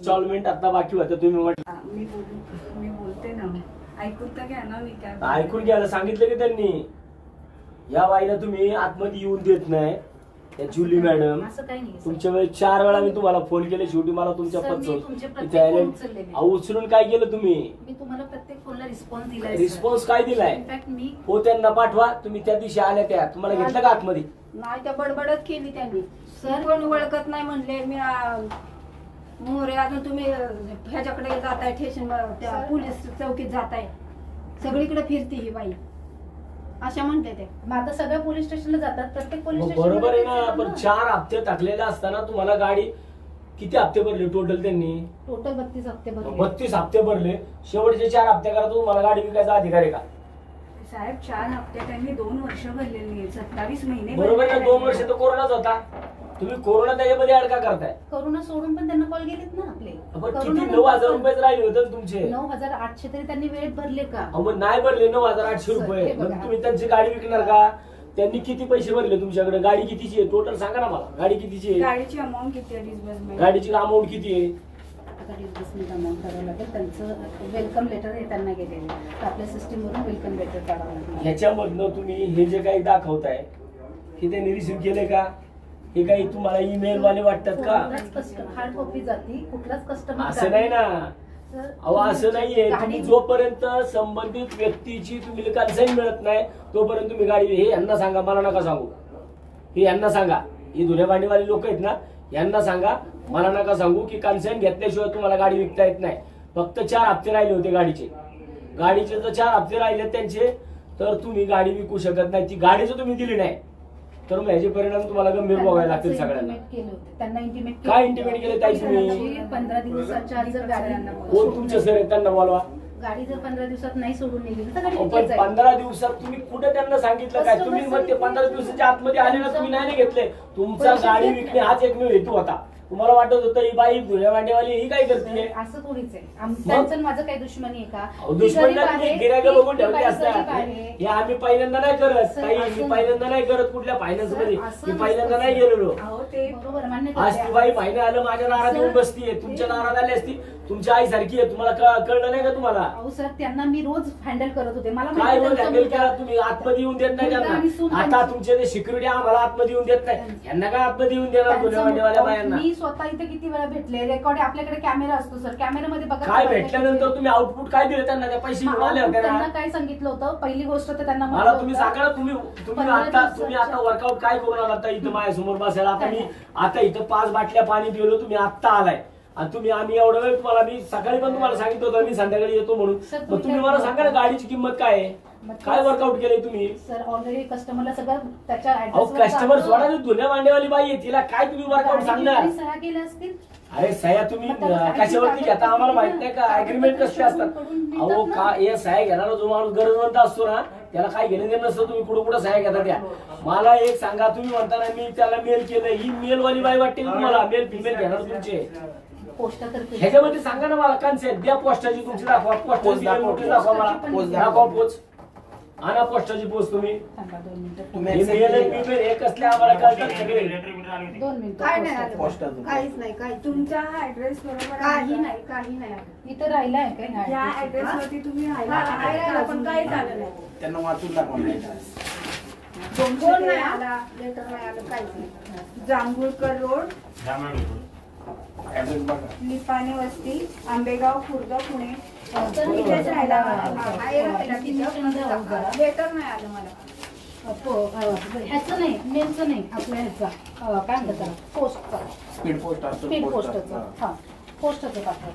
Instalment आता बाकी होतं तुम्ही म्हटलं. मी बोलते ना, ऐकून तर घ्या ना. मी काय ऐकून घ्यायला सांगितलं की त्यांनी. या बाईला तुम्ही आतमध्ये येऊन देत नाही. त्या जुली मॅडम, तुमच्या वेळेस 4 वेळा मी तुम्हाला फोन केले, शेवटी मला तुमच्या उचलून काय केलं तुम्ही? मी तुम्हाला प्रत्येक फोनला रिस्पॉन्स दिलाय. रिस्पॉन्स काय दिलाय? हो त्यांना पाठवा. तुम्ही त्या दिवशी आल्या त्या तुम्हाला घेतलं का आतमध्ये? नाही, त्या बडबडत केली त्यांनी. सर कोण ओळखत नाही म्हणले. मी मोरे अजून तुम्ही ह्याच्याकडे जाताय, स्टेशन त्या पोलीस चौकीत जाताय, सगळीकडे फिरती ही बाई अशा म्हणते ते. आता सगळ्या पोलीस स्टेशनला जातात, प्रत्येक पोलीस स्टेशन. बरोबर आहे ना, पण 4 हप्ते टाकलेले असताना तुम्हाला गाडी किती हप्ते भरले टोटल? त्यांनी टोटल 32 हप्ते भरले. 32 हप्ते भरले. शेवटचे 4 हप्ते करा तुम्हाला गाडी विकायचा अधिकार आहे का? साहेब 4 हप्ते त्यांनी 2 वर्ष भरलेली, 27 महिने. बरोबर आहे, 2 वर्ष तर कोरोनाच होता. तुम्ही कोरोना त्याच्यामध्ये अडका करताय. कोरोना सोडून पण त्यांना कॉल गेलेत ना आपले. किती 9,000 रुपये राहिले होते तुमचे? 9,800 तरी त्यांनी वेळेत भरले का? मग नाही भरले 9,800 रुपये. मग तुम्ही त्यांची गाडी विकणार का? त्यांनी किती पैसे भरले तुमच्याकडे? गाडी कितीची आहे टोटल सांगा ना मला. गाडी कितीची आहे? गाडीची अमाऊंट किती आहे? डिस्बर्समेंट गाडीची अमाऊंट किती आहे? आता डिस्बर्समेंट अमाऊंट करावं लागेल. त्यांचं वेलकम लेटर आहे त्यांना गेलेलं, तर आपल्या सिस्टीमवरून वेलकम लेटर काढावं लागेल. ह्याच्यामधनं तुम्ही हे जे काही दाखवताय हे त्यांनी रिसिव्ह केले का? हे काही तुम्हाला ईमेल वाले वाटतात का? हार्ड कॉपी जाती कुठलाच कस्टमर असं नाही ना. अहो असं नाहीये. तुम्ही जोपर्यंत संबंधित व्यक्तीची तुम्ही कन्सेंट मिळत नाही तोपर्यंत तुम्ही गाडी हे यांना सांगा, मला नका सांगू. हे यांना सांगा, ही धुण्या भांडीवाली लोक आहेत ना, यांना सांगा, मला नका सांगू की कन्सेंट घेतल्याशिवाय तुम्हाला गाडी विकता येत नाही. फक्त 4 हप्ते राहिले होते गाडीचे. जर 4 हप्ते राहिले त्यांचे तर तुम्ही गाडी विकू शकत नाही. ती गाडी जर तुम्ही दिली नाही तर मग ह्याचे परिणाम तुम्हाला गंभीर भोगावे लागतील सगळ्यांना. त्यांना इंटिमेट काय इंटिमेट केलं ताई तुम्ही? 15 दिवसाच्या आत जर गाडी कोण तुमच्या सर त्यांना बोलवा. गाडी जर 15 दिवसात नाही सोडून नेली तर गाडी पण 15 दिवसात तुम्ही कुठे त्यांना सांगितलं काय? तुम्ही मग ते 15 दिवसाच्या आतमध्ये आले ना, तुम्ही नाही घेतले. तुमचा गाडी विकणे हाच एकमेव हेतू होता. तुम्हाला वाटत होतं ही बाई धुण्या भांडेवाली ही काय करते? असं थोडीच आहे. त्यांचं माझं काही दुश्मनी आहे का? दुश्मन नाही, गिऱ्हाईक बघून ठेवले असतात. हे आम्ही पहिल्यांदा नाही करत काही. मी पहिल्यांदा नाही करत कुठल्या फायनान्स मध्ये. मी पहिल्यांदा नाही गेलेलो. आज ती बाई महिने आलं माझ्या दारात येऊन बसतीये. तुमच्या दारात आली असती. तुमच्या आई सारखी आहे. तुम्हाला कळलं नाही का तुम्हाला? अहो सर, त्यांना मी रोज हँडल करत होते. मला काय रोज हँडल केला तुम्ही? आतमध्ये येऊन देत नाही त्यांना. आता तुमचे ते सिक्युरिटी आम्हाला आतमध्ये येऊन देत नाही. यांना काय आतमध्ये येऊन देणार धुण्या भांडेवाल्या बायांना? मी स्वतः इथे किती वेळा भेटले. रेकॉर्ड आपल्याकडे कॅमेरा असतो सर, कॅमेरामध्ये बघा. काय भेटल्यानंतर तुम्ही आउटपुट काय दिलं त्यांना? त्या पैसे मिळाले होते ना? त्यांना काय सांगितलं होतं? पहिली गोष्ट तर त्यांना मला तुम्ही सांगा. तुम्ही आता वर्कआउट काय करून आला इथं माझ्यासमोर बसायला? आता इथं 5 बाटल्या पाणी पिलो. तुम्ही आत्ता आलाय आणि आम्ही एवढा वेळ तुम्हाला, मी सकाळी पण तुम्हाला सांगितलं होतं मी संध्याकाळी येतो म्हणून. मग तुम्ही मला सांगा ना गाडीची किंमत काय आहे? काय वर्कआउट केलंय तुम्ही? सर ऑलरेडी कस्टमरला सगळं त्याच्या कस्टमर सोडा. धुण्या भांडेवाली बाई आहे, तिला काय तुम्ही वर्कआउट सांगणार? सह्या केल्या असतील. अरे सह्या तुम्ही कशावरती घेता आम्हाला माहित नाही का? अग्रीमेंट कसे असतात? अहो का हे सह्या घेणारा जो माणूस गरजवंत असतो ना त्याला काय घेणं देणं नसतं. तुम्ही कुठं कुठं सह्या घेता त्या? मला एक सांगा, तुम्ही म्हणताना मी त्याला मेल केलं, ही मेलवाली बाई वाटते तुम्हाला? मेल फिमेल घेणार तुमचे ह्याच्यामध्ये सांगा ना मला. कन्सेप्ट द्या पोस्टाची तुमची, दाखवा. पोस्ट दाखवा मला. दाखवा पोच. आणा पोस्टाची पोस्ट तुम्ही. हे कसले आम्हाला कळतात सगळे. 2 मिनिटं. काय नाही आलं, काहीच नाही. काही तुमचा ऍड्रेस बरोबर काही नाही, काही नाही आलं. इथं राहिला आहे काय? या ऍड्रेस वरती तुम्ही राहिला पण काही झालं नाही. त्यांना वाचून दाखवा. फोन नाही आला, लेटर नाही आलं, काहीच नाही. जांभूळकर रोड, लिपाणे वस्ती, आंबेगाव, खुर्द, पुणे. इथेच राहिला. लेटर नाही आलं मला. ह्याचं नाही, मेलचं नाही, आपल्या ह्याचा काय म्हणतात पोस्टचा, स्पीड पोस्ट असतो. स्पीड पोस्टचा. हा, पोस्टचं पाठवा.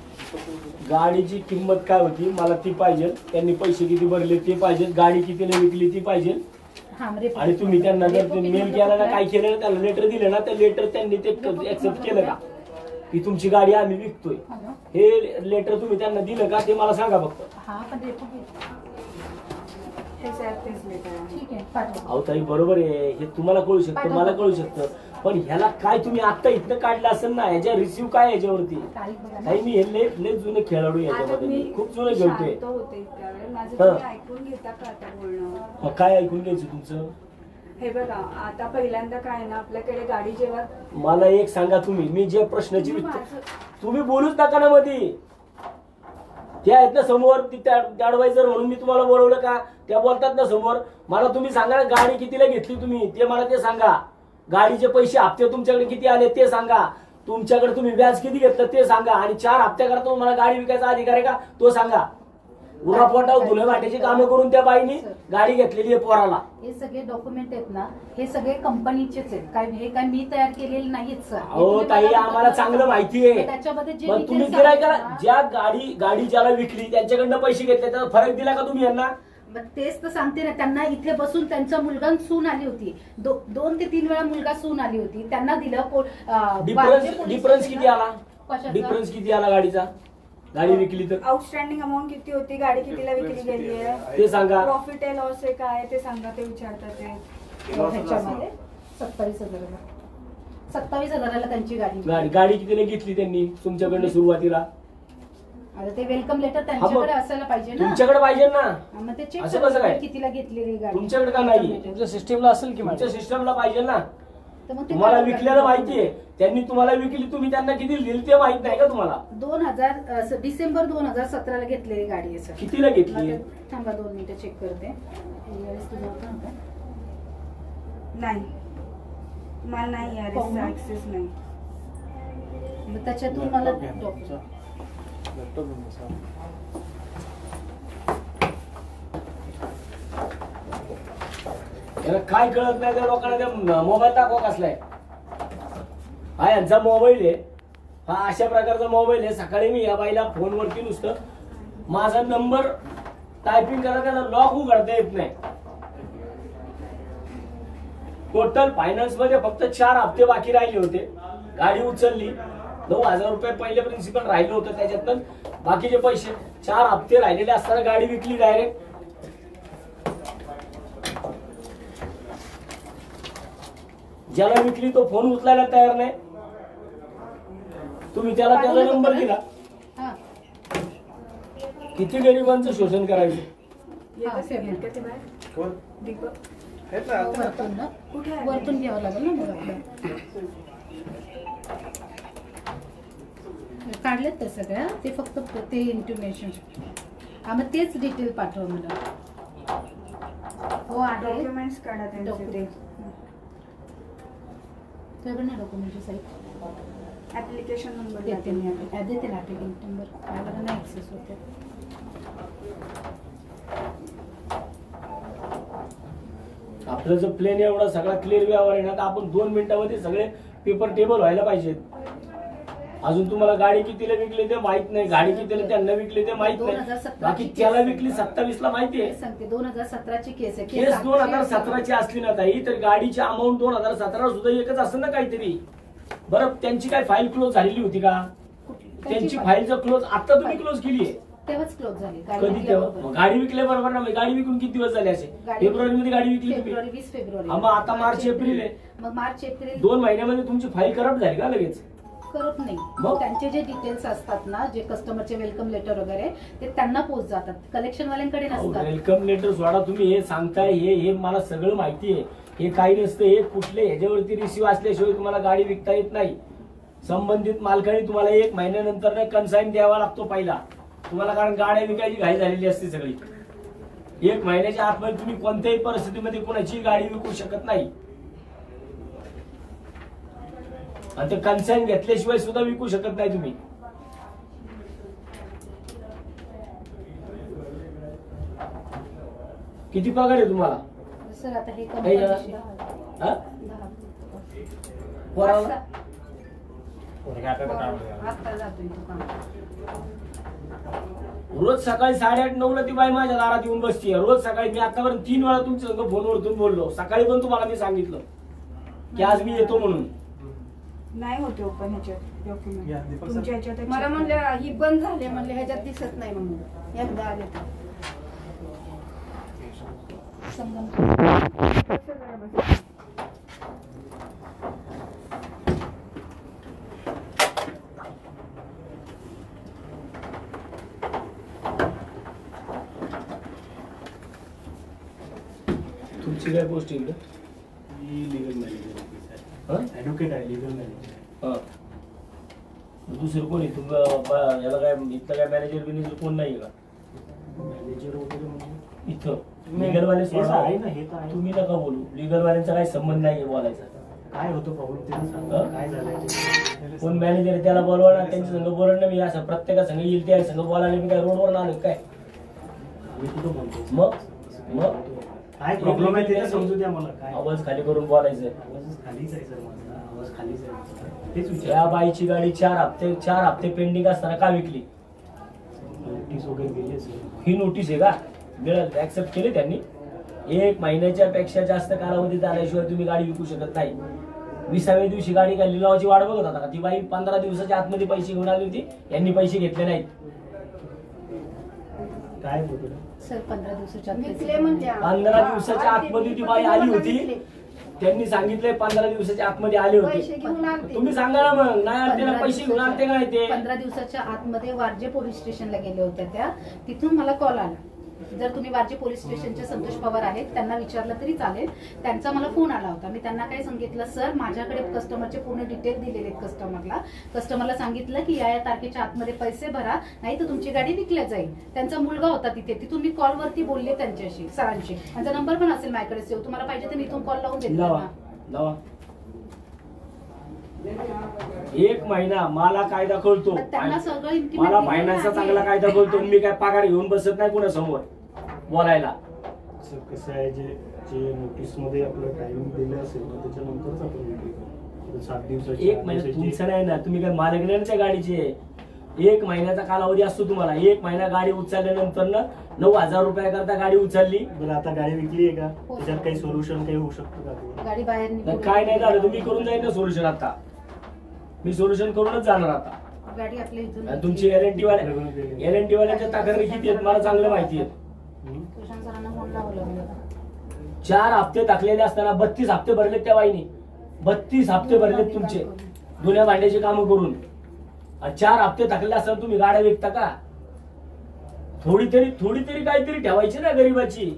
गाडीची किंमत काय होती मला ती पाहिजे. त्यांनी पैसे किती भरले ते पाहिजे. गाडी कितीने विकली ती पाहिजे. आणि तुम्ही त्यांना जर मेल केला ना, काय केलं ना, त्याला लेटर दिलं ना, त्या लेटर त्यांनी ते ऍक्सेप्ट केलं का की तुमची गाडी आम्ही विकतोय? हे लेटर तुम्ही त्यांना दिलं का ते मला सांगा फक्त. अहो ताई बरोबर आहे, हे तुम्हाला कळू शकतं, मला कळू शकतं. पण ह्याला काय तुम्ही आता इथनं काढलं असेल ना, ह्याच्या रिसिव्ह काय याच्यावरती? ताई मी हे लय जुने खेळाडू याच्यामध्ये, खूप जुने खेळतोय. काय ऐकून घ्यायचं तुमचं? हे बघा आता पहिल्यांदा काय ना आपल्याकडे गाडी जेव्हा मला एक सांगा तुम्ही, मी जे प्रश्नाची तुम्ही बोलूच नका ना मध्ये. त्या आहेत ना समोर, ती ऍडवायझर म्हणून मी तुम्हाला बोलवलं का? त्या बोलतात ना समोर. मला तुम्ही सांगा गाडी कितीला घेतली तुम्ही, ते मला ते सांगा. गाडीचे पैसे हप्ते तुमच्याकडे किती आले ते सांगा. तुमच्याकडे तुम्ही व्याज किती घेतलं ते सांगा. आणि 4 हप्त्याकरता तुम्हाला गाडी विकायचा अधिकार आहे का तो सांगा. उरापोटावर धुणे वाट्याची कामं करून त्या बाईनी गाडी घेतलेली आहे पोराला. हे सगळे डॉक्युमेंट आहेत ना, हे सगळे कंपनीचेच आहेत. काय हे काय मी तयार केलेले नाहीत सर. हो ताई, आम्हाला चांगलं माहिती आहे. त्याच्यामध्ये जे मग तुम्ही details गिरायकाला आहेत ना, ज्या गाडी ज्याला विकली त्यांच्याकडनं पैसे घेतले त्याचा फरक दिला का तुम्ही यांना? मग तेच तर सांगते ना, त्यांना इथे बसून त्यांचा मुलगा सून आली होती. 2 ते 3 वेळा मुलगा सून आली होती. त्यांना दिलं डिफरन्स किती आला? डिफरन्स किती आला गाडीचा? गाडी विकली तर आउटस्टँडिंग अमाऊंट किती होती, गाडी कितीला विकली गेली आहे, ते सांगा. प्रॉफिट आहे लॉस आहे काय ते सांगा, ते विचारतात ते. ह्याच्यामध्ये 27,000ला 27,000ला त्यांची गाडी. गाडी कितीने घेतली त्यांनी तुमच्याकडनं सुरुवातीला? आता ते वेलकम लेटर त्यांच्याकडे असायला पाहिजे ना. तुमच्याकडे पाहिजे ना. मग ते चेक असं कसं काय? कितीला घेतलेली गाडी. तुमच्याकडे का नाही? तुमच्या सिस्टीमला असेल की तुमच्या सिस्टमला पाहिजे ना. तर मग ते तुम्हाला काय विकलेलं माहितीये, त्यांनी तुम्हाला विकली, तुम्ही त्यांना किती दिली ते माहित नाही का तुम्हाला? 2000 डिसेंबर 2017ला घेतलेली गाडी आहे सर. कितीला घेतली? थांबा 2 मिनिटं चेक करते. यावेळेस तुझं होतं ना? नाही, मला नाही यार पाहू. ऍक्सेस नाही. मग त्याच्यातून मला त्याला काय कळत नाही त्या लोकांना, त्या मोबाईल दाखवा कसलाय. हा यांचा मोबाईल आहे, हा अशा प्रकारचा मोबाईल आहे. सकाळी मी या बाईला फोनवरती नुसतं माझा नंबर टायपिंग करा, त्याला लॉक उघडता येत नाही. टोटल फायनान्स मध्ये फक्त 4 हप्ते बाकी राहिले होते. गाडी उचलली, 9,000 रुपये पहिले प्रिन्सिपल राहिलं होतं, त्याच्यातून बाकीचे पैसे 4 हप्ते राहिलेले असताना गाडी विकली डायरेक्ट. ज्याला विकली तो फोन उचलायला तयार नाही. तुम्ही त्याला त्याचा नंबर दिला. हा किती गरिबांचं शोषण करायचं. येत असेल पेमेंट. का ते बाहेर? कोण? दीपक हेच आहे. वरतून ना, कुठे आहे? वरतून घ्यावं लागेल ना मग आपलं. काढलेत ते सगळ्या, ते फक्त ते इंटिमेशन. हा मग तेच डिटेल पाठव मला. हो आहे डॉक्युमेंट्स काढा त्यांचे ते. सगळं ना डॉक्युमेंटची साईट ऍप्लिकेशन नंबर देते मी. देते ना ऍप्लिकेशन नंबर. मला नाही ऍक्सेस होते. आपलं जर प्लेन एवढा सगळा क्लिअर व्यवहार आहे ना, तर आपण 2 मिनिटांमध्ये सगळे पेपर टेबल व्हायला पाहिजेत. अजून तुम्हाला गाडी कितीला विकली ते माहित नाही, गाडी कितीला त्यांना विकली ते माहित नाही. 2017 बाकी त्याला विकली 27ला माहिती आहे. सांगते 2017ची केस आहे. केस 2017ची असली ना ताई, तर गाडीची अमाऊंट 2017 सुद्धा एकच असतं ना काहीतरी. बरं, त्यांची काय फाईल क्लोज झालेली होती का? त्यांची फाईल जर क्लोज आता तुम्ही क्लोज केली आहे, तेव्हाच क्लोज झाली. कधी तेव्हा? मग गाडी विकल्या बरोबर ना. गाडी विकून किती दिवस झाले असे? फेब्रुवारी मध्ये गाडी विकली तुम्ही. February 20 February. हा, मग आता मार्च एप्रिल आहे. मग मार्च एप्रिल 2 महिन्यामध्ये तुमची फाईल करप्ट झाली का लगेच? करत नाही. मग? त्यांचे जे डिटेल्स असतात ना, जे कस्टमरचे वेलकम लेटर वगैरे, ते त्यांना पोच जातात, कलेक्शन वाल्यांकडे नसतात. वेलकम लेटर सोडा, तुम्ही हे सांगताय हे मला सगळं माहिती आहे. हे काही नसतं. हे कुठले ह्याच्यावरती रिसिव्ह असल्याशिवाय तुम्हाला गाडी विकता येत नाही. संबंधित मालकाने तुम्हाला 1 महिन्यानंतर कन्साईन द्यावा लागतो पहिला तुम्हाला, कारण गाड्या विकायची घाई झालेली असते सगळी. 1 महिन्याच्या आतमध्ये तुम्ही कोणत्याही परिस्थितीमध्ये कोणाची गाडी विकू शकत नाही. आणि ते कन्साईन घेतल्याशिवाय सुद्धा विकू शकत नाही तुम्ही. किती पगार आहे तुम्हाला? सर आता हे काही जरा- कंपनीचे हा? पोराला? आता जातोय तो काम. रोज सकाळी 8:30-9 ला ती बाई माझ्या दारात येऊन बसते. रोज सकाळी. मी आतापर्यंत 3 वेळा तुमच्या संग फोनवरतून बोललो. सकाळी पण तुम्हाला मी सांगितलं की आज मी येतो म्हणून. नाही होते ओपन ह्याच्यात या, डॉक्युमेंट. दीपक सर. तुमच्या ह्याच्यात मला म्हणले ही बंद झाली, म्हणले ह्याच्यात दिसत नाही म्हणून एकदा आले तर. तुमची काय गोष्ट इकडे? ऍडव्होकेट आहे, लिगल मॅनेजर. हा. दुसरं कोणी याला काय इथं काय मॅनेजर बिनेजर कोण नाही का मॅनेजर वगैरे म्हणजे इथं लिगल वाले हे तर आहे ना, हे तर आहे. तुम्ही नका बोलू, लिगल वाल्यांचा काही संबंध नाही बोलायचा. काय होतं प्रॉब्लेम ते सांगा, काय झालंय? कोण मॅनेजर आहे त्याला बोलवा ना, त्यांच्या संग बोलणार ना. मी असं प्रत्येका संग येईल त्या संग बोलायला मी काय रोडवर आलो काय? मी कुठं बोलतो मग काय प्रॉब्लेम आहे ते समजू द्या मला. काय आवाज खाली करून बोलायचं. आवाज खालीच आहे सर माझा, आवाज खालीच आहे. तेच त्या विचार. बाईची गाडी 4 हप्ते पेंडिंग असताना का विकली? नोटीस वगैरे दिली असेल. ही नोटीस आहे का मिळाल ऍक्सेप्ट केली त्यांनी? 1 महिन्याच्या पेक्षा जास्त कालावधी झाल्याशिवाय तुम्ही गाडी विकू शकत नाही. 20व्या दिवशी गाडी काय लिलावाची वाट बघत होता का? ती बाई 15 दिवसाच्या आतमध्ये पैसे घेऊन आली होती, यांनी पैसे घेतले नाहीत. काय होतं? सर 15 दिवसाच्या आत विकले म्हणजे 15 दिवसाच्या आतमध्ये ती बाई आली होती, त्यांनी सांगितलंय 15 दिवसाच्या आतमध्ये आले पैसे होते. घेऊन आलते. तुम्ही सांगा ना मग, नाही आले त्याला पैसे घेऊन आलते काय ते? 15 दिवसाच्या आतमध्ये वारजे पोलीस स्टेशनला गेले होते त्या. तिथून मला कॉल आला, जर तुम्ही वारजे पोलीस स्टेशनचे संतोष पवार आहेत त्यांना विचारलं तरी चालेल. त्यांचा मला फोन आला होता. मी त्यांना काय सांगितलं, सर माझ्याकडे कस्टमरचे पूर्ण डिटेल दिलेले आहेत कस्टमरला सांगितलं की या तारखेच्या आतमध्ये पैसे भरा, नाही तर तुमची गाडी विकल्या जाईल. त्यांचा मुलगा होता तिथे, तिथून मी कॉलवरती बोलले त्यांच्याशी, सरांशी. त्यांचा नंबर पण असेल माझ्याकडे सेव्ह, तुम्हाला पाहिजे तर मी इथून कॉल लावून देते लावा त्यांना. लावा. 1 महिना मला कायदा कळतो, पण त्यांना सगळं implement मला केलेलं फायनान्सचा आहे. चांगला कायदा कळतो. मी काय पगार घेऊन बसत नाही कुणासमोर बोलायला. सर कसं आहे, जे नोटीस मध्ये आपलं टायमिंग दिलं असेल ना त्याच्यानंतरच आपण विक्री करू. 7 दिवसाची 1 महिना तुमचं नाही ना, तुम्ही काय मालक नाही ना त्या गाडीचे. 1 महिन्याचा कालावधी असतो तुम्हाला. 1 महिना गाडी उचलल्यानंतर ना 9,000 रुपयाकरता गाडी उचलली. बरं आता गाडी विकली आहे का, हो. त्याच्यात काही सोल्युशन काही होऊ शकतं का? गाडी बाहेर तर निघून- काय नाही झालं तुम्ही करून जाईल ना सोल्युशन. आता मी सोल्युशन करूनच जाणार आता. गाडी आपल्या इथून आणि तुमची एलएनटी वाल्यांच्या तक्रारी किती आहेत मला चांगलं माहिती आहे. हं? कृष्ण सरांना फोन लावला मला. 4 हप्ते टाकलेले असताना 32 हप्ते भरलेत त्या बाईने. 32 हप्ते भरलेत तुमचे जुन्या भांड्याची कामं करून. 4 हप्ते टाकलेले असताना तुम्ही गाड्या विकता का? थोडी तरी काहीतरी ठेवायची ना गरीबाची.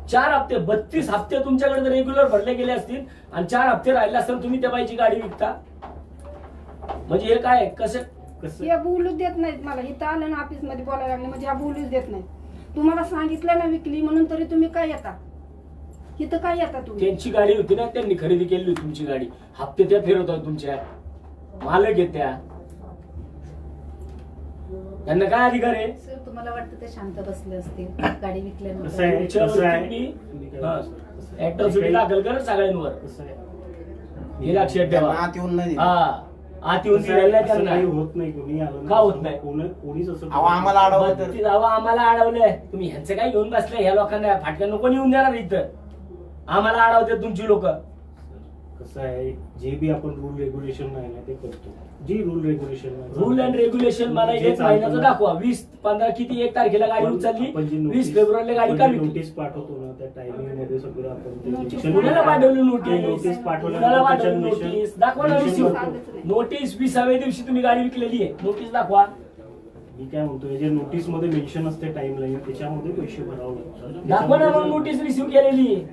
4 हप्ते 32 हप्ते तुमच्याकडे रेग्युलर भरले गेले असतील आणि 4 हप्ते राहिले असताना तुम्ही त्या बाईची गाडी विकता. म्हणजे हे काय कसं? हे बोलूच देत नाहीत मला. इथं आलं ना ऑफिस मध्ये बोलायला लागले म्हणजे ह्या बोलूच देत नाहीत. तुम्हाला सांगितलं ना विकली म्हणून, तरी तुम्ही काय येता इथं? काय येता तुम्ही? त्यांची गाडी होती ना, त्यांनी खरेदी केली होती तुमची गाडी. हप्ते त्या फिरवतात तुमच्या, मालक आहेत त्या. त्यांना काय अधिकार आहे? सर तुम्हाला वाटतं ते शांत बसले असतील गाडी कसं विकल्यानंतर? आहे, कसं आहे, ऍट्रॉसिटी दाखल कर सगळ्यांवर. कसं आहे, हे लक्षात ठेवा. आत येऊन नाही दिलं. हा आत येऊन कसं आहे, दिलेलं असं त्यांना. काही होत नाही. कोणी आलं का होत नाही? कोणीच असं अहो, आम्हाला अडवलं तर. 32 आम्हाला अडवलंय. तुम्ही ह्यांचं काय घेऊन बसले? ह्या लोकांना फाटक्यानं कोणी येऊन देणार इथं? आम्हाला अडवते तुमची लोक. कसं आहे, जे बी आपण रूल रेग्युलेशन नाही ना ते करतो. जी rule regulation rule and regulation मला 1 महिन्याचं दाखवा. 20, 15 किती 1 तारखेला गाडी उचलली, 20 फेब्रुवारीला गाडी का विकली? नोटीस पाठवतो ना त्या टायमिंग मध्ये सगळं आपण ते नोटीस mention कुणाला करतो. पाठवली ते नोटीस? नोटीस पाठवल्यानंतर कुणाला पाठवली त्याच्यात mention- नोटीस? दाखवा ना mention रिसिव्ह. करतो. नोटीस 20व्या दिवशी तुम्ही गाडी विकलेली आहे, नोटीस दाखवा. मी काय म्हणतोय, जे नोटीस मध्ये मेन्शन असते टाइम लाईन त्याच्यामध्ये पैसे भरावे लागतात. दाखवा ना मग नोटीस रिसिव्ह केलेली.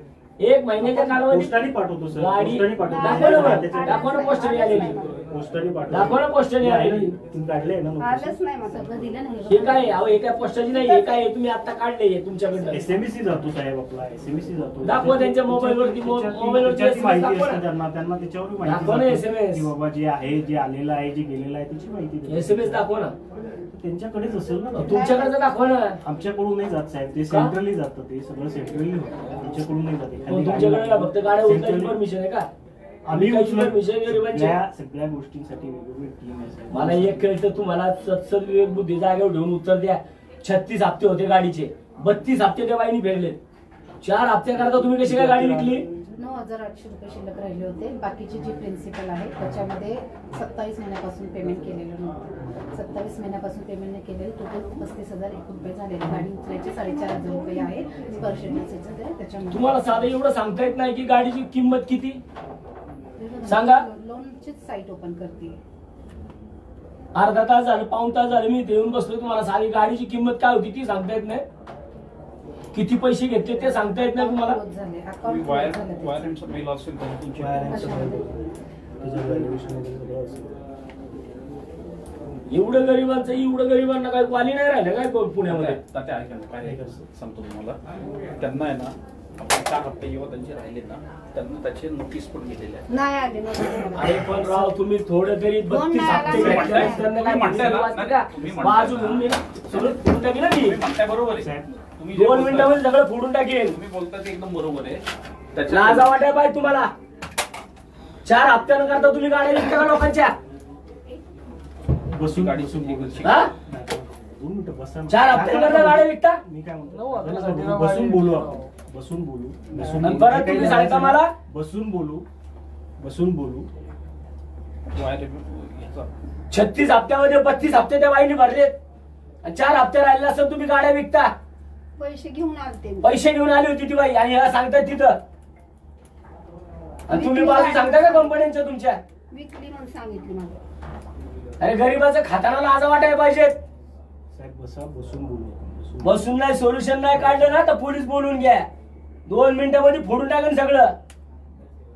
1 महिन्याच्या कालावधीत पोस्टाने पाठवतो सर, गाडी पोस्टाने पाठवतो. दाखवा ना मग. त्याच्यात- दाखवा ना पोस्टरी आलेली. पोस्टाने पाठवतो. दाखवा ना पोस्टरी आलेली. तुम्ही काढले आहे ना notice? आलंच नाही मला. सगळं दिलं नाही हे काय अहो, हे काय पोस्टाची नाही, हे काय तुम्ही आता काढले तुमच्याकडनं. एसएमएसी जातो साहेब आपला, एसएमएसी जातो. दाखवा त्यांच्या मोबाईलवरती, मोबाईलवरती त्याच्याची SMS माहिती दाखवा असते ना. त्यांना त्याच्यावर दाखवा ना माहिती SMS. की बाबा जे आहे, जे आलेलं आहे, जे गेलेलं आहे त्याची माहिती देतात. SMS दाखवा ना. त्यांच्याकडेच असेल ना ते. तुमच्याकडचं दाखवा ना. आमच्याकडून नाही जात साहेब, ते सेंट्रली जातं. ते सगळं सेंट्रली होतं, आमच्याकडून नाही जात. मग तुमच्याकडे का फक्त गाड्या उचलायची परमिशन आहे का? आम्ही काही उचलत- परमिशन गरीबांची? सगळ्या गोष्टींसाठी वेगवेगळी टीम आहे साहेब. मला एक कळतं, तुम्हाला सत्सद विवेक बुद्धी जागेवर ठेवून उत्तर द्या. 36 हप्ते होते गाडीचे, 32 हप्ते त्या बाईनी फेडले. 4 हप्ते करता तुम्ही कशी काय गाडी विकली? 9,800 रुपये शिल्लक राहिले होते. बाकीचे जे प्रिन्सिपल आहे त्याच्यामध्ये 27 महिन्यापासून पेमेंट केलेलं नव्हतं. 27 महिन्यापासून पेमेंट नाही केलेलं, टोटल 35,001 रुपये झालेले. गाडी उचलायचे 4,500 रुपये आहे. स्पर्श त्याच्यामध्ये तुम्हाला साधं एवढं सांगता येत नाही की गाडीची किंमत किती? सांगा. लोनचीच साईट ओपन करते. अर्धा तास झालं, पाऊण तास झालं मी इथे येऊन बसलो. तुम्हाला साधी गाडीची किंमत काय होती ती सांगता येत नाही. किती पैसे घेतले ते सांगता येत नाही तुम्हाला? Close झाले, account वायर close झाले त्याचे. वायरचा बिल असेल तर तुमची वायरिंगचं bill, त्याचं valuation वगैरे सगळं असेल. एवढं गरिबांना काय वाली नाही राहिलं काय पुण्यामध्ये? तात्या ऐका ना, काय सांगतो तुम्हाला. त्यांना आहे ना आपण 4 हप्ते जेव्हा त्यांचे राहिले ना त्यांना त्याचे नोटीस पण गेलेले आहे. नाही आले नव्हते. अरे पण राव तुम्ही थोडं तरी 32 नाही हप्ते आला. घेतले, त्यांना काय म्हणताय ना? वाचलं का? तुम्ही म्हणताय बाजू ना? घेऊन ये ना. सगळं फोडून टाकीन ना मी. तुम्ही म्हणताय बरोबर आहे. तुम्ही जे 2 बोलताय- मिनिटामध्ये सगळं फोडून टाकेन. तुम्ही बोलताय ते एकदम बरोबर आहे. लाजा वाटाय पाहिजे तुम्हाला. 4 हप्त्यानं करता तुम्ही गाड्या विकता का लोकांच्या? बसून गाडी बसून बोलू. हा? नाही, 2 मिनिटं बसा. 4 हप्त्यानं करता गाड्या विकता? मी काय म्हणतो, बसून बोलू आपण. बसून बोलू. बसून आणि बोलू. परत तुम्ही सांगता मला? बसून बोलू. बसून बोलू. वायर ह्याचा 36 हप्त्यामध्ये 32 हप्ते त्या बाईने भरलेत आणि 4 हप्ते राहिले असं तुम्ही गाड्या विकता. पैसे घेऊन आलते. पैसे घेऊन आली होती ती बाई आणि ह्याला सांगताय तिथं. आणि तुम्ही बाजू सांगता का कंपन्यांच्या तुमच्या? विकली म्हणून सांगितली मला. अरे गरीबाचं खाताना लाजा वाटायला पाहिजेत. साहेब बसा, बसून बोलू आपण. बसून बसून नाही, सोल्युशन नाही काढलं ना तर पोलीस बोलवून घ्या. 2 मिनिटांमध्ये फोडून टाकेन सगळं.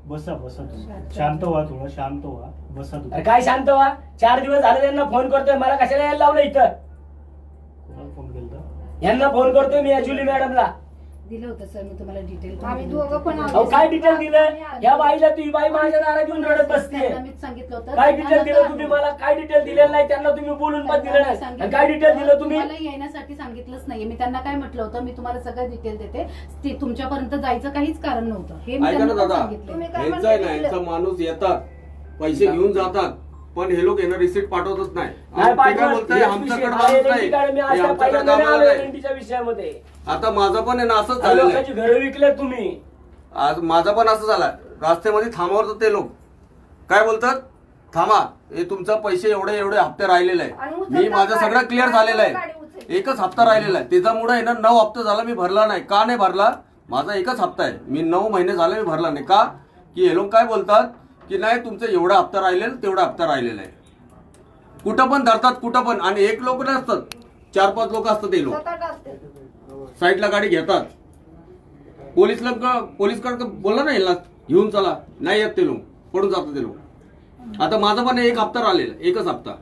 बसा बसा तुम्ही. शांत व्हा, थोडं शांत व्हा. बसा अरे तुम्ही. काय शांत व्हा. 4 दिवस झाले त्यांना फोन करतोय, मला कशाला यायला लावलं इथं? कोणाला फोन केलता? यांना फोन करतोय मी जुली मॅडमला. दिलं होतं सर मी तुम्हाला डिटेल. आम्ही दोघं पण अहो काय डिटेल दिलं? या बाईला ती बाई माझ्या दारात येऊन रडत बसतीये. मीच सांगितलं होतं. काय डिटेल दिलं तुम्ही मला? काय डिटेल दिलेलं नाही त्यांना तुम्ही बोलून पण दिलं नाही. आणि काय डिटेल दिलं तुम्ही? मला येण्यासाठी सांगितलंच नाहीये. मी त्यांना काय म्हटलं होतं, मी तुम्हाला सगळं डिटेल देते. ते तुमच्यापर्यंत जायचं काहीच कारण नव्हतं. हे मी ऐका ना त्यांना पण दादा, सांगितलं. तुम्ही काय यांचा आहे ना म्हणता? यांचा माणूस येतात पैसे घेऊन जातात पण हे लोक यांना रिसिप्ट पाठवतच नाही. नाही ते काय पाठवत. बोलताय हेच आमच्याकडे विषय. माणूस LNT नाही, काढ. मी हे आज त्या आमच्याकडे पहिल्यांदा कामाला आलोय नाही. LNT च्या विषयामध्ये. आता माझं पण आहे ना असंच झालेलं आहे. लोकांची घरं विकले तुम्ही. आज माझं पण असं झालं. रस्त्यामध्ये थांबावर ते लोक काय बोलतात, थांबा हे तुमचा पैसे एवढे एवढे हप्ते राहिलेले आणि आहे. उचलता मी माझं गाडी- सगळं क्लिअर झालेलं गाडी आहे. उचलली. एकच हप्ता राहिलेला आहे. त्याच्यामुळे आहे ना 9 हप्ता झाला मी भरला नाही. का नाही भरला? माझा एकच हप्ता आहे. मी 9 महिने झाले मी भरला नाही. का की हे लोक काय बोलतात की नाही तुमचं एवढा हप्ता राहिलेला तेवढा हप्ता राहिलेला आहे. कुठं पण धरतात कुठं पण. आणि एक लोक नसतात, 4-5 लोक असतात. ते लोक 7-8 असते. साईडला गाडी घेतात. पोलीसकडे बोलला नाही ना घेऊन चला, नाही येत ते लोक, पडून जातात ते लोक. आता माझा पण एक हप्ता राहिलेला, एकच हप्ता.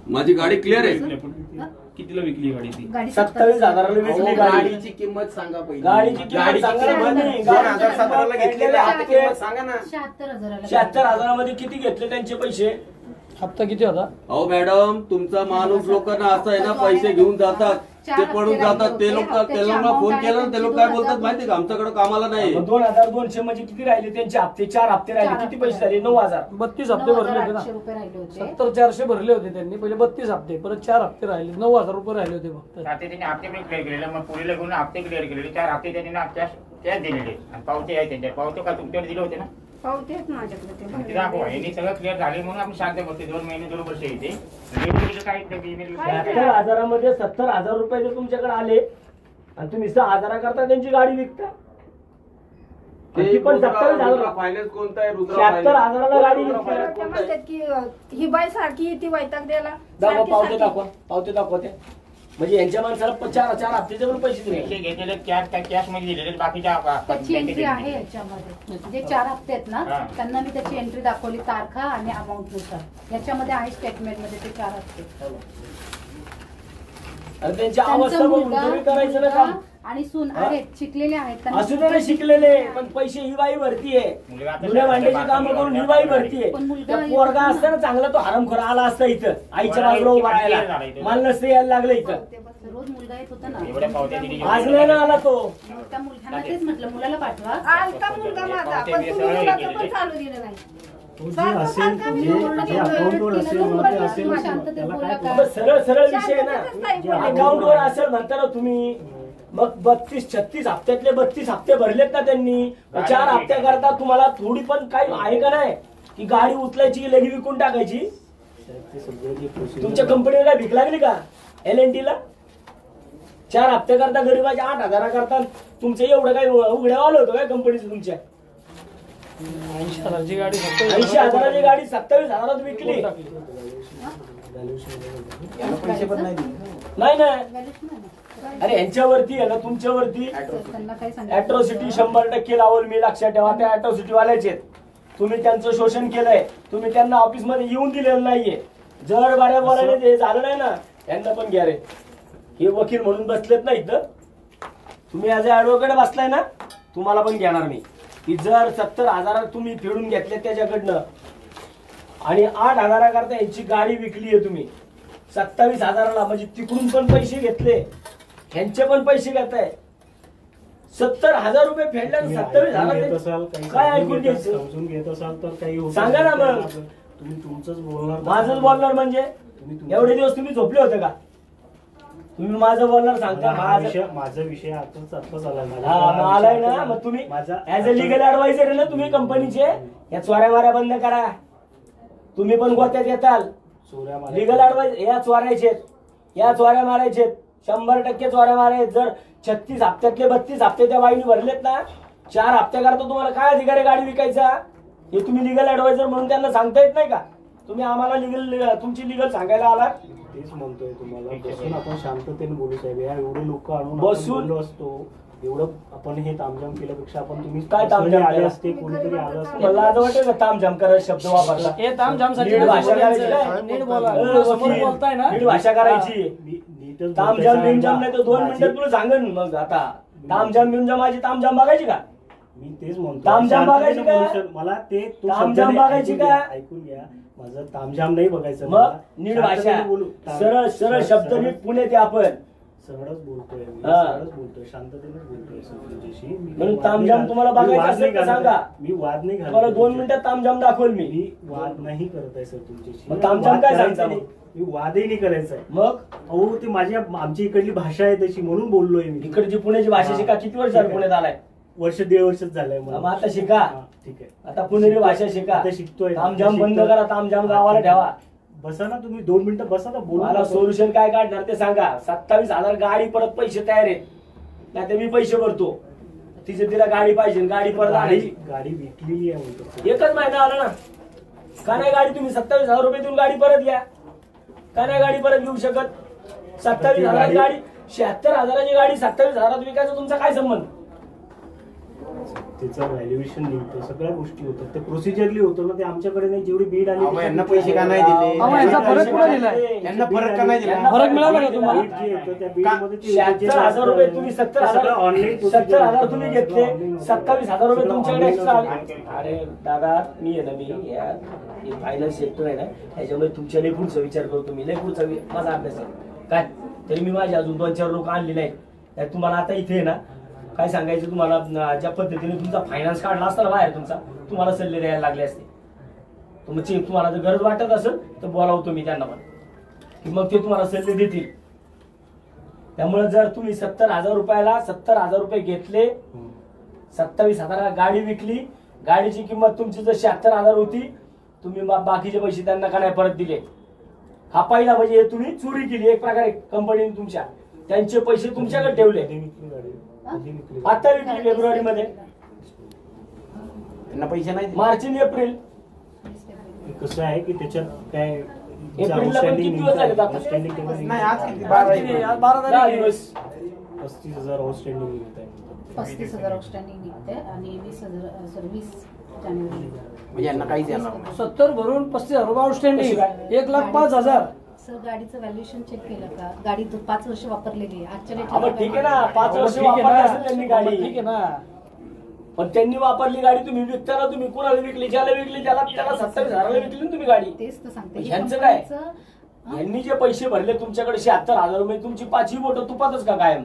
माझी गाडी क्लिअर आहे. कितीला विकली गाडी ती? गाडी 27,000ला विकली गाडी. गाडीची किंमत सांगा पहिली. गाडीची किंमत सांगा ना तुम्ही. 2017 घेतलेली आता किंमत सांगा ना. 76,000 76,000 मध्ये किती घेतले त्यांचे पैसे? हप्ता किती होता? अहो मॅडम तुमचा माणूस लोकांना असं आहे ना पैसे घेऊन जातात ते पडून जातात. ते लोक त्याला फोन केला ना ते लोक काय बोलतात माहिती का, आमच्याकडे कामाला नाही. 2,200 म्हणजे किती राहिले त्यांचे हप्ते? 4 हप्ते राहिले. किती पैसे झाले? 9,000. 32 हप्ते भरले होते ना. 9,800 रुपये राहिले होते. 70,400 भरले होते त्यांनी. पहिले 32 हप्ते, परत 4 हप्ते राहिले. 9,000 रुपये राहिले होते फक्त. आता त्यांनी हप्ते पण क्लिअर केलेले, मग पुढील घेऊन हप्ते क्लिअर केलेले. 4 हप्ते त्यांनी ना कॅश दिलेले आणि पावते आहे त्यांच्या. पावते का तुमच्याकडे दिले होते ना? पावतेच माझ्याकडे ते. मग ते दाखवा. यांनी सगळं क्लिअर झाले म्हणून आपण शांत बसते. 2 महिने 2 वर्ष येते. काहीच नाही. email 76,000 मध्ये 70,000 रुपये जर तुमच्याकडे आले आणि तुम्ही 6,000 करता त्यांची गाडी विकता. ती पण 27,000. फायनान्स कोणता आहे? रुद्रा 76,000 गाडी रुद्रा विकता. फायनान्स ते कोणता आहे? म्हणतात की ही बाई सारखी ती वैताग द्यायला. दाखवा पावते सारखी- दाखवा. पावते दाखवा ते. म्हणजे यांच्या माणसाला 4 हप्त्याचे पण पैसे दिले. पैसे घेतलेले कॅश मध्ये दिलेले. बाकीच्या त्याची एंट्री आहे याच्यामध्ये. जे 4 हप्ते आहेत ना हा. त्यांना मी त्याची एंट्री दाखवली तारखा आणि अमाऊंट नुसार. याच्यामध्ये आहे स्टेटमेंट मध्ये ते 4 हप्ते. आणि त्यांची अवस्था बघून तुम्ही करायचं ना काम. आणि सून आहेत, शिकलेले आहेत. त्यांना असू दे ना शिकलेले, पण पैसे ही बाई भरतीये. जुन्या भांड्याची कामं करून ही बाई भरतीये. पण मुलगा पोरगा असता ना चांगला तो हरामखोर आला असता इथं आईच्या बाजूला उभा राहायला. मला नसतं यायला लागलं इथं. रोज मुलगा येत होता ना. एवढ्या पावत्या दिली. आज नाही ना आला तो. मग त्या मुलग्याला तेच म्हटलं मुलाला पाठवा. आलता मुलगा माझा पण तुम्ही मुलाचं पण चालू दिलं नाही. तो जे असेल जे अकाउंटवर असेल ना ते असेल त्याला काय मग सरळ सरळ विषय आहे ना. अकाउंटवर असेल म्हणता ना तुम्ही. मग 32-36 हप्त्यातले 32 हप्ते भरलेत ना त्यांनी. 4 हप्त्या करता तुम्हाला थोडी पण काही आहे का नाही की गाडी उचलायची लगी विकून टाकायची? ते सगळं जे प्रोसिजर तुमच्या कंपनीला काय भीक लागली का LNT ला? 4 हप्ते करता गरीबाच्या 8,000 करता तुमचं एवढं काय उघड्या आलं होतं काय कंपनीचं तुमच्या? 80,000ची गाडी फक्त 80,000ची गाडी 27,000 विकली. व्हॅल्युएशन वगैरे पैसे पण नाही दिले. नाही नाही व्हॅल्यूच नाही ना. अरे यांच्यावरती आहे ना तुमच्यावरती त्यांना काय सांगितलं अॅट्रॉसिटी 100% लावल मी, लक्षात ठेवा. त्या अॅट्रॉसिटी वाल्याचे तुम्ही त्यांचं शोषण केलंय, तुम्ही त्यांना ऑफिसमध्ये येऊन दिलेलं नाहीये. जर बऱ्या बोलायला ते झालं नाही ना, त्यांना पण घ्या रे. हे वकील म्हणून बसलेत ना इथं, तुम्ही ॲज अ ॲडव्होकेट बसलाय ना, तुम्हाला पण घेणार मी. की जर 70,000 तुम्ही फेडून घेतले त्याच्याकडनं आणि 8,000 करता यांची गाडी विकली आहे तुम्ही 27,000ला, म्हणजे तिकडून पण पैसे घेतले, ह्यांचे पण पैसे घेताय. 70,000 रुपये फेडल्या, 27,000 काय ऐकून घ्यायचं? समजून घेत असाल तर काही होतं. सांगा ना मग. तुम्ही तुमचंच बोलणार. माझंच बोलणार म्हणजे एवढे दिवस तुम्ही झोपले होते का? तुम्ही माझं बोलणार सांगता. माझा विषय आताच आला. हा आलाय ना, मग तुम्ही ऍज अ लिगल ऍडवायझर आहे ना तुम्ही कंपनीचे. या चोऱ्या माऱ्या बंद करा. तुम्ही पण गोत्यात येताल. लिगल ऍडवायझर या चोरायचे, या चोऱ्या मारायचे, 100% चोऱ्या मारायचे. जर 36 हप्त्यातले 32 हप्ते त्या बाईने भरलेत ना, 4 हप्ते करता तुम्हाला काय अधिकार आहे गाडी विकायचा? हे तुम्ही लिगल ऍडवायझर म्हणून त्यांना सांगता येत नाही का? तुम्ही आम्हाला लिगल तुमची लिगल सांगायला आलात. तेच म्हणतोय तुम्हाला, बसून आपण शांततेने बोलू साहेब. या एवढे लोक आणून बसून बोललो असतो, एवढं आपण हे तामझाम केल्यापेक्षा आपण तुम्ही काय तामझाम आले केलं? असते, कोणीतरी आलं असतं. मला आज वाटेल का तामझाम करायचा शब्द वापरला. हे तामझामसाठी नीट भाषा करायची काय? नीट बोला. अ, समोर वकील, बोलताय ना, नीट भाषा करायची. नीटच तामझाम बोलतोय बिमझाम साहेब. नाही तर 2 मिनिटात तुला सांगन. मग आता तामझाम बिमझाम माझी तामझाम बघायची का? मी तेच म्हणतो, तामझाम बघायची शांततेने का? बोलू सर. मला ते तो तामझाम शब्द नाही, बघायची ऐकून का? घ्या, ऐकून घ्या. माझं तामझाम नाही बघायचं. मग मला नीट शांततेने भाषा, बोलू. सरळ सरळ शब्द नीट पुण्यात आपण सरळच बोलतोय मी, हा. सरळच बोलतोय, शांततेनेच बोलतोय सर तुमच्याशी. मी म्हणून वाद नाही तामझाम घालत. तुम्हाला मी बघायचं वाद असेल नाही तर घालत सांगा. आहे. मी वाद नाही घालत तुम्हाला 2 तुमच्याशी. मिनिटात तामझाम दाखवेल मी. मी वाद नाही करत आहे सर तुमच्याशी. मग तामझाम वाद काय करायचा सांगता नाही. मग? मी वादही नाही करायचा आहे. मग अहो ते आमची इकडली भाषा आहे तशी, म्हणून बोललोय मी. इकडची पुण्याची भाषा शिका. किती वर्ष झालं पुण्यात आलाय? 1.5 वर्षच झालंय मग मला. आता शिका. हा, ठीक आहे. आता पुणेरी भाषा शिका. आता शिकतोय. तामझाम बंद शिकतोय. करा. तामझाम गावाला ठेवा. बसा ना तुम्ही 2 मिनिटं बसा ना, बोलू मला नका. सोल्युशन काय काढणार ते सांगा. 27,000 गाडी परत पैसे तयार आहेत, नाही तर मी पैसे भरतो. तिला गाडी पाहिजे, गाडी परत आणायची. गाडी विकलेली आहे म्हणतो. एकच महिना आला ना, का नाही गाडी? तुम्ही 27,000 रुपये देऊन गाडी परत घ्या. का नाही गाडी परत घेऊ शकत? 27,000 गाडी, 76,000ची गाडी 27,000 विकायचा तुमचा काय संबंध? त्याचं व्हॅल्युएशन निघतं, सगळ्या गोष्टी होतात. ते प्रोसिजरली होतं ना, ते आमच्याकडे नाही. जेवढी बीड आली अहो, यांना पैसे का नाही दिले? अहो, यांचा फरक कुठे दिलाय? यांना फरक का नाही दिला? फरक मिळाला का तुम्हाला? बीड जे येतं, त्या बीडमध्ये ते 76,000 रुपये तुम्ही 70,000 ऑनलाईन 70,000 तुम्ही घेतले, 27,000 रुपये तुमच्याकडे एक्स्ट्रा आले. अरे दादा, मी आहे ना, मी फायनान्स सेक्टर आहे ना, त्याच्यामुळे तुमच्या लई पुढचा विचार करतो. मी लई पुढचा माझा अभ्यास आहे काय. तरी मी माझे अजून 2-4 लोक आणलेले आहेत. तुम्हाला आता इथे आहे ना काय सांगायचं, तुम्हाला ज्या पद्धतीने तुमचा फायनान्स काढला असता ना बाहेर, तुम्हाला सल्ले द्यायला लागले असते. तुम्हाला जर गरज वाटत असेल तर बोलावतो मी त्यांना पण, की मग ते तुम्हाला सल्ले देतील. त्यामुळे जर तुम्ही 70,000 रुपयाला 70,000 रुपये घेतले, 27,000 गाडी विकली, गाडीची किंमत तुमची जर 76,000 होती, तुम्ही बाकीचे पैसे त्यांना का नाही परत दिले? हा पहिला म्हणजे तुम्ही चोरी केली एक प्रकारे कंपनीने तुमच्या. त्यांचे पैसे तुमच्याकडे ठेवले. आता विकली फेब्रुवारी मध्ये, त्यांना पैसे नाही दिले. मार्च आणि एप्रिल. कसं आहे की त्याच्यात काय एप्रिलला पण किती दिवस झाले आता? नाही, आज किती? 12 एप्रिल. आज 12 10 तारीख आहे. दिवस. 35,000 आउटस्टँडिंग निघत आहे. 35,000 आउटस्टँडिंग निघते आणि 20 जानेवारी. म्हणजे यांना काहीच येणार नाही. 70 भरून 35,000 रुपये आउटस्टँडिंग, 1,05,000. सर गाडीचं व्हॅल्युएशन चेक केलं का? गाडी 5 वर्ष वापरलेली आहे. आजच्या हा, मग ठीक आहे ना, 5 वर्ष ठीक आहे वापरली ना, असेल त्यांनी गाडी. ठीक आहे ना. पण त्यांनी वापरली गाडी, तुम्ही विकताना तुम्ही कुणाला विकली? ज्याला विकली त्याला 27,000 विकली ना तुम्ही गाडी. तेच तर सांगते. ह्यांचं काय? कंपनीचं, यांनी जे पैसे भरले तुमच्याकडे 76,000 रुपये, तुमची 5ही बोटं तुपातच का कायम?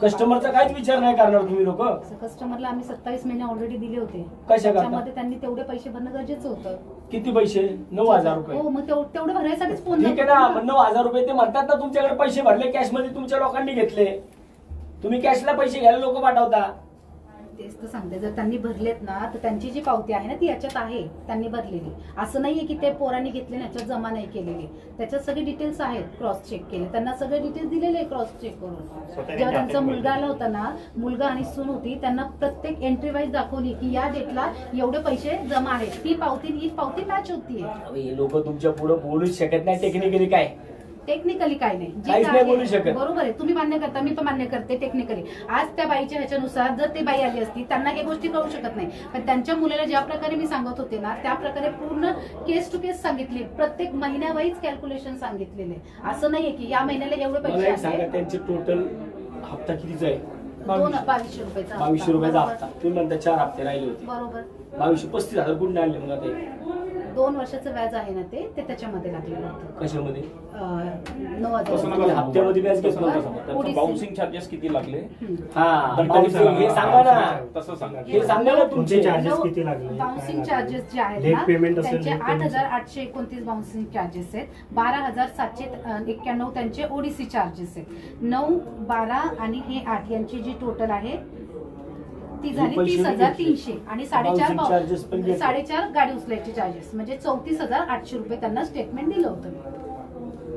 कस्टमरचा काहीच विचार नाही करणार तुम्ही लोक. कस्टमरला आम्ही 27 महिने ऑलरेडी दिले होते. कशा करता? त्याच्यामध्ये त्यांनी तेवढे पैसे भरणं गरजेचं होतं. किती पैसे? 9,000 रुपये. हो, मग तेवढे भरायसाठीच फोन ठीक आहे ना, मग 9,000 रुपये ते म्हणतात ना तुमच्याकडे पैसे भरले कॅश मध्ये, तुमच्या लोकांनी घेतले. तुम्ही कॅशला पैसे घ्यायला लोक पाठवता. तेच तर सांगते. जर त्यांनी भरलेत ना, तर त्यांची जी पावती आहे ना ती याच्यात आहे, त्यांनी भरलेली. असं नाहीये की ते पोरांनी घेतले याच्यात जमा नाही केलेली. त्याच्यात सगळे डिटेल्स आहेत, क्रॉस चेक केले. त्यांना सगळे डिटेल्स दिलेले क्रॉस चेक करून. जेव्हा त्यांचा मुलगा आला होता ना, मुलगा आणि सून होती, त्यांना प्रत्येक एंट्री वाईज दाखवली की या डेटला एवढे पैसे जमा आहेत. ती पावती मॅच होतीये. हे लोक तुमच्या पुढे बोलूच शकत नाही टेक्निकली काय. टेक्निकली काय नाही जे काहीच काय नाही आहे, बोलू शकत. बरोबर आहे, तुम्ही मान्य करता, मी पण मान्य करते टेक्निकली. आज त्या बाईच्या ह्याच्यानुसार जर ते बाई आली असती, त्यांना काही गोष्टी कळू शकत नाही, पण त्यांच्या मुलाला ज्या प्रकारे मी सांगत होते ना, त्या प्रकारे पूर्ण केस टू केस सांगितली, प्रत्येक महिन्यावाईज कॅल्क्युलेशन सांगितलेले. असं नाहीये की या महिन्याला एवढे मला पैसे एक सांगा, आले. त्यांचे टोटल हप्ता कितीचा आहे? 2200 रुपयाचा 2200 रुपयाचा हप्ता. तुम्ही म्हणता 4 हप्ते राहिले होते, बरोबर. 2200 35,000 कुठून आणले मग आता हे? 2 वर्षाचं व्याज आहे ना, ते त्याच्यामध्ये लागलेलं होतं. कशामध्ये? 9,000 तुम्ही हप्त्यामध्ये व्याज घेत नव्हता. त्याचं बाउन्सिंग चार्जेस किती लागले हा, बाउन्सिंग हे सांगा ना, तसं सांगा. हे सांगा ना तुमचे तुमचे चार्जेस किती लागले? बाउन्सिंग चार्जेस जे आहेत लेट ना, पेमेंट असेल, त्यांचे लेट पेमेंट. 8,829 बाउन्सिंग चार्जेस आहेत, 12,791 त्यांचे ओडीसी चार्जेस आहेत, 9, 12 आणि हे 8 यांची जी टोटल आहे ती झाली पैसे 30,300 आणि Bouncing charges पण घेतले. 4.5 गाडी उचलायचे चार्जेस, म्हणजे 34,800 रुपये त्यांना स्टेटमेंट दिलं होतं.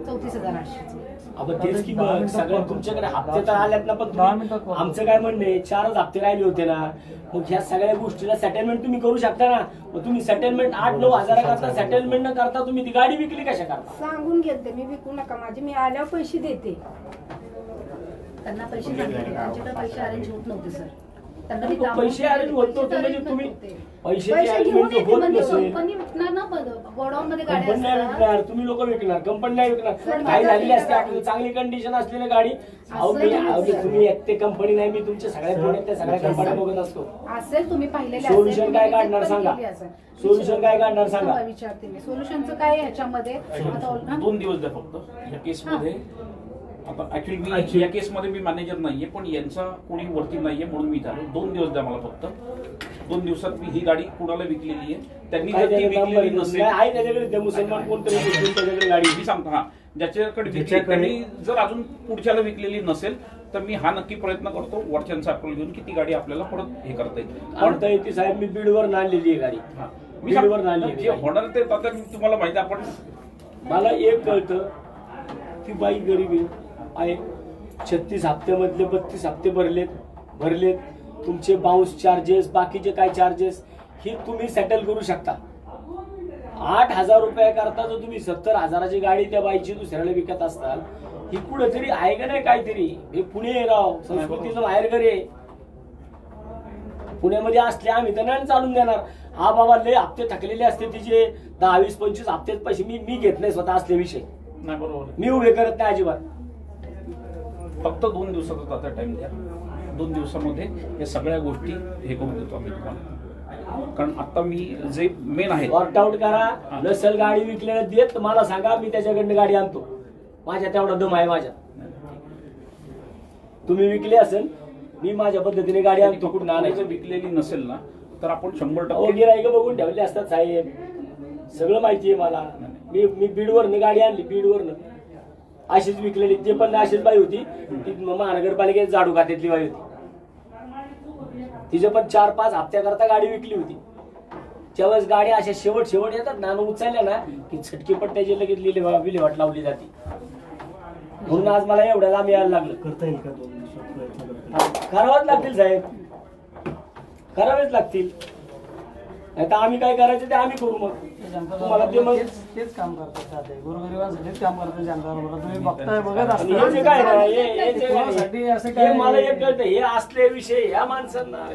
34,800. आपण तेच की मग सगळं तुमच्याकडे हप्ते तर आल्यात ना, पण तुम्ही आमचं काय म्हणणं आहे, 4च हप्ते राहिले होते ना, मग ह्या सगळ्या गोष्टीला सेटलमेंट तुम्ही करू शकता ना. मग तुम्ही सेटलमेंट 8-9 हजार करता, सेटलमेंट न करता तुम्ही ती गाडी विकली कशा करता? सांगून घेते मी, विकू नका माझे, मी आल्यावर पैसे देते. त्यांना पैसे सांगितले, त्यांच्याकडे पैसे अरेंज होत नव्हते सर. त्यांना मी पैसे अरेंज होत नव्हते म्हणजे तुम्ही पैशाची पैसे अरेंजमेंट घेऊन होत म्हणजे नसेल, कंपनी विकणार ना, गोडाऊन मध्ये गाड्या कंपनी नाही असतात. विकणार, तुम्ही लोक विकणार, कंपनी नाही विकणार. पण काही माझं झालेली असते ते आपली चांगली कंडिशन असलेली गाडी. अहो असं नाही अहो, सर. तुम्ही एक ते कंपनी नाही, मी तुमच्या सगळ्या प्रोडक्ट त्या सगळ्या कंपन्या बघत असतो. असेल तुम्ही पाहिलेले सोल्युशन काय काढणार सांगा? सोल्युशन काय काढणार सांगा? विचारते मी, सोल्युशनचं काय आहे ह्याच्यामध्ये? आता 2 दिवस द्या फक्त या केसमध्ये. आता ऍक्च्युली मी या केसमध्ये मी मॅनेजर नाहीये, पण यांचा कोणी वरती नाहीये म्हणून मी झालो. 2 दिवस द्या मला फक्त. 2 दिवसात मी ही गाडी कुणाला विकलेली आहे, त्यांनी जर ती विकलेली नसेल, आहे त्याच्याकडे ते मुसलमान कोणतरी त्याच्याकडे गाडी. मी सांगतो हा, ज्याच्याकडे विकली त्यांनी जर अजून पुढच्याला विकलेली नसेल, तर मी हा नक्की प्रयत्न करतो वरच्यांचा अप्रूव्हल घेऊन की ती गाडी आपल्याला परत हे करता येईल. आणता येते साहेब, मी बीडवर आणलेली आहे गाडी. मी बीडवर आणली जे होणार ते आता तुम्हाला माहिती आहे. आपण मला एक कळतं, ती बाई गरीब आहे, 36 हप्त्यामधले 32 हप्ते भरलेत. तुमचे बाउन्स चार्जेस, बाकीचे काय चार्जेस, हे तुम्ही सेटल करू शकता. 8,000 रुपया करता जर तुम्ही 70,000ची गाडी त्या बाईची दुसऱ्याला विकत असताल, ही कुठेतरी आहे का नाही काहीतरी? हे पुणे आहे राव, संस्कृतीचं माहेरघर आहे. पुण्यामध्ये असले आम्ही तर नाही चालून देणार. हा बाबा लय हप्ते थकलेले असते तिचे, 10, 20, 25 हप्तेच पैसे मी घेत नाही स्वतः असले विषय. नाही बरोबर, मी उभे करत नाही अजिबात. फक्त 2 दिवसाचा आता टाइम द्या. 2 दिवसामध्ये या सगळ्या गोष्टी हे करून देतो आम्ही तुम्हाला. कारण आता मी जे मेन आहे वर्कआउट करा. नसेल गाडी विकलेल्या देत तर मला सांगा, मी त्याच्याकडनं गाडी आणतो. माझ्या तेवढा दम आहे माझ्या. तुम्ही विकले असेल, मी माझ्या पद्धतीने गाडी आणतो. कुठून आणायचं? विकलेली नसेल ना, तर आपण 100% गिराईक बघून ठेवले असतात साहेब, सगळं माहिती आहे मला. मी बीडवरनं गाडी आणली, बीडवरनं अशीच विकलेली. ते पण अशीच बाई होती, ती महानगरपालिकेत झाडू खात्यातली बाई होती. तिचे पण 4-5 हप्त्याकरता गाडी विकली होती. त्यावेळेस गाडी अशा शेवट येतात ना, उचलल्या ना की छटकी पट्ट्याची लगेच विल्हेवाट लावली जाते. म्हणून आज मला एवढ्या लांब यायला लागलं. करता येईल का 2 दिवसात प्रयत्न? करावंच लागतील साहेब, करावेच लागतील. नाही तर आम्ही काय करायचं ते आम्ही करू. मग तुम्हाला ते मग तेच काम करतात, गोरगरिबांसाठीच काम करतात जनताबरोबर. तुम्ही बघताय, बघत आणि हे जे काय ना, हे जे साठी असं हे काय मला एक कळतं, हे असले विषय ह्या माणसांना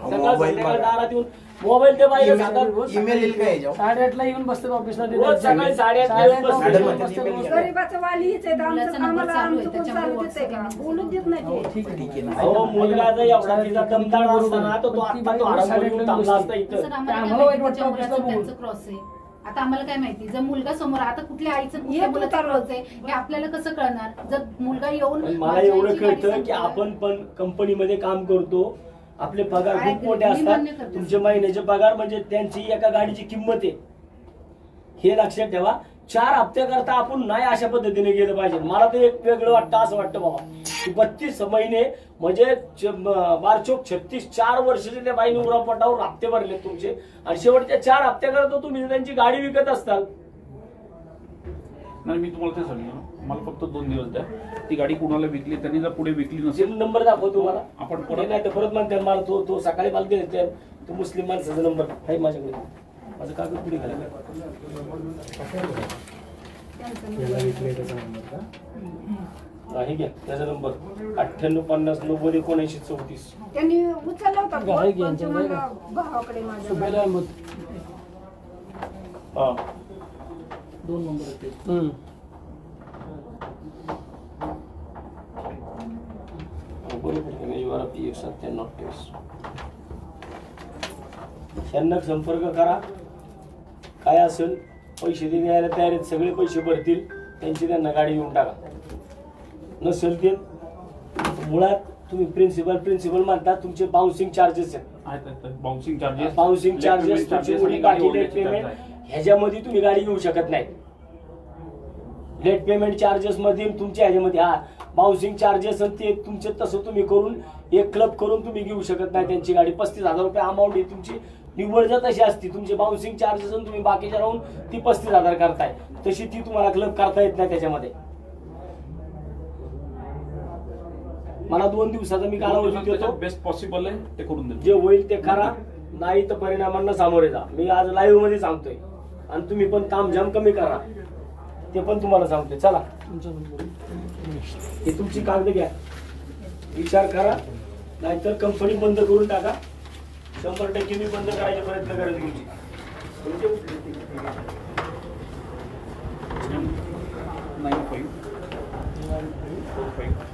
सकाळ संध्याकाळ दारात येऊन मोबाईल ते बाहेर जातात. ईमेल येईल का याच्यावर? 8:30ला येऊन बसते ऑफिसला. रोज सकाळी 8:30 येऊन बसते. गरीबाचं वाली हेच आहे, आमचं आम्हाला आमचं कोण चालू देतंय का? बोलूच देत नाही ते. ठीक आहे ना. अहो मुलगा जर एवढा तिचा दमदार असताना तो आता तो आराम करून थांबला असता इथं. सर, आम्हाला काय माहिती त्याच्या मुलाचं त्यांचं क्रॉस आहे. आता आम्हाला काय माहिती, जर मुलगा समोर, आता कुठल्या आईचं कुठल्या मुलाचा क्रॉस आहे हे आपल्याला कसं कळणार? जर मुलगा येऊन पण मला माझ्या एवढं आईची गाडी कळतं की सांगतोय. आपण पण कंपनीमध्ये काम करतो, आपले पगार काय खूप मोठे मी मान्य असतात. करते. तुमचे महिन्याचे पगार म्हणजे त्यांची एका गाडीची किंमत आहे, हे लक्षात ठेवा. 4 हप्त्याकरता आपण नाही अशा पद्धतीने गेलं पाहिजे. मला तर एक वेगळं वाटतं, असं वाटतं बाबा की 32 महिने म्हणजे 12-36 4 वर्षाचे त्या बाईने उरापटावर हप्ते भरले तुमचे, आणि शेवटच्या 4 हप्त्याकरता तुम्ही त्यांची गाडी विकत असताल. नाही, मी तुम्हाला ते सांगितलं, मला फक्त 2 दिवस द्या. ती गाडी कुणाला विकली, त्यांनी जर पुढे विकली नसेल, नंबर दाखव तुम्हाला. आपण परत नाही तर परत म्हणते मला तो सकाळी मला दिले तो मुस्लिम माणसाचा नंबर आहे माझ्याकडे. माझं कागद पुढे घालायला त्यांचं याला नंबर. विकले त्याचा नंबर का? आहे घ्या त्याचा नंबर 9850901934. त्यांनी उचलला होता गाय फोन, घ्या, पण ते गाय म्हणलं घ्या. भावाकडे माझ्या सुबेला अहमद हा 2 नंबर आहेत. त्यांना संपर्क करा. काय असेल पैसे द्यायला तयार आहेत, सगळे पैसे भरतील, त्यांची त्यांना गाडी घेऊन टाका. नसेल ते मुळात तुम्ही प्रिन्सिपल म्हणता, तुमचे बाउन्सिंग चार्जेस आहेत. बाउन्सिंग चार्जेस बाउन्सिंग चार्जेस तुमची मुली बाकी लेट पेमेंट ह्याच्यामध्ये तुम्ही गाडी घेऊ शकत नाही. लेट पेमेंट चार्जेस मध्ये तुमच्या ह्याच्यामध्ये हा बाउन्सिंग चार्जेस ते तुमचे तसं तुम्ही करून एक क्लब करून तुम्ही घेऊ शकत नाही त्यांची गाडी. 35,000 रुपये अमाऊंट ही तुमची निव्वळ जर तशी असती, तुमचे बाउन्सिंग चार्जेस तुम्ही बाकीच्या राहून ती 35,000 करताय, तशी ती तुम्हाला क्लब करता येत नाही त्याच्यामध्ये. मला 2 दिवसाचा मी कालावधी देतो, बेस्ट पॉसिबल आहे ते करून देतो. जे होईल ते करा, नाही तर परिणामांना सामोरे जा. मी आज लाईव्ह मध्ये सांगतोय आणि तुम्ही पण तामझाम कमी करा, ते पण तुम्हाला सांगतोय. चला हे तुमची कागद घ्या, विचार करा, नाहीतर कंपनी बंद करून टाका. 100% मी बंद करायचा प्रयत्न करेन तुमची. 9545